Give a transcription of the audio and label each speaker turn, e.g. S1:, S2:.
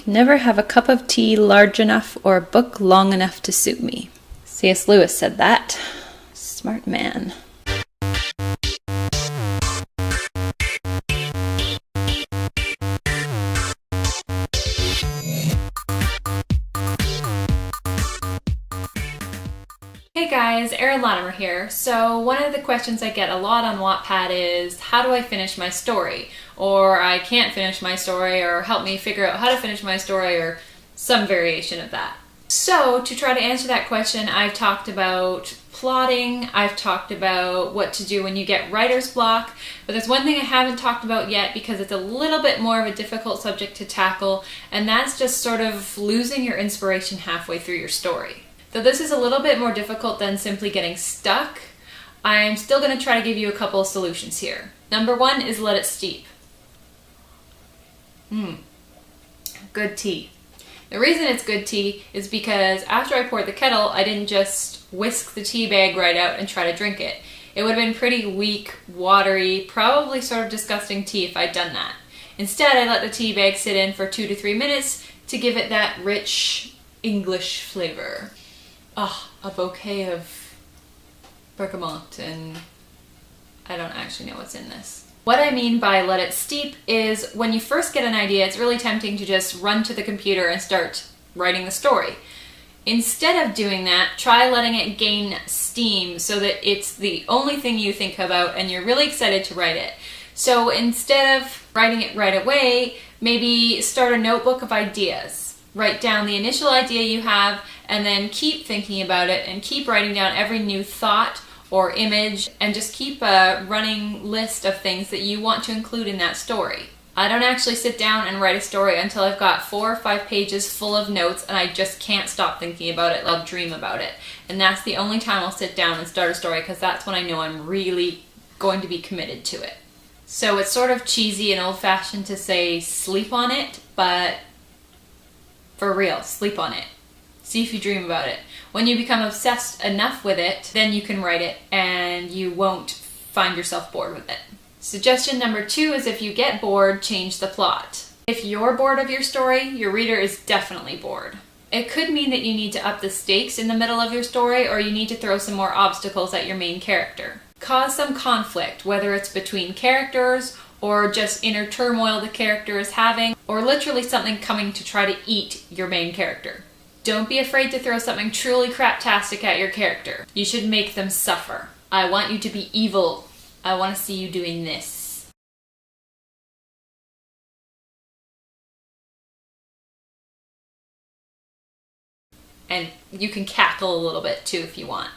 S1: Never have a cup of tea large enough or a book long enough to suit me. C.S. Lewis said that. Smart man.
S2: Hey guys, Erin here. So one of the questions I get a lot on Wattpad is, how do I finish my story? Or I can't finish my story, or help me figure out how to finish my story, or some variation of that. So to try to answer that question, I've talked about plotting, I've talked about what to do when you get writer's block, but there's one thing I haven't talked about yet because it's a little bit more of a difficult subject to tackle, and that's just sort of losing your inspiration halfway through your story. Though this is a little bit more difficult than simply getting stuck, I'm still going to try to give you a couple of solutions here. Number one is let it steep. Good tea. The reason it's good tea is because after I poured the kettle, I didn't just whisk the tea bag right out and try to drink it. It would have been pretty weak, watery, probably sort of disgusting tea if I'd done that. Instead, I let the tea bag sit in for 2 to 3 minutes to give it that rich English flavor. A bouquet of bergamot, and I don't actually know what's in this. What I mean by let it steep is when you first get an idea, it's really tempting to just run to the computer and start writing the story. Instead of doing that, try letting it gain steam so that it's the only thing you think about and you're really excited to write it. So instead of writing it right away, maybe start a notebook of ideas. Write down the initial idea you have and then keep thinking about it and keep writing down every new thought or image and just keep a running list of things that you want to include in that story. I don't actually sit down and write a story until I've got 4 or 5 pages full of notes and I just can't stop thinking about it. I'll dream about it. And that's the only time I'll sit down and start a story, because that's when I know I'm really going to be committed to it. So it's sort of cheesy and old-fashioned to say sleep on it, but for real, sleep on it. See if you dream about it. When you become obsessed enough with it, then you can write it and you won't find yourself bored with it. Suggestion number 2 is, if you get bored, change the plot. If you're bored of your story, your reader is definitely bored. It could mean that you need to up the stakes in the middle of your story, or you need to throw some more obstacles at your main character. Cause some conflict, whether it's between characters or just inner turmoil the character is having, or literally something coming to try to eat your main character. Don't be afraid to throw something truly craptastic at your character. You should make them suffer. I want you to be evil. I want to see you doing this. And you can cackle a little bit too if you want.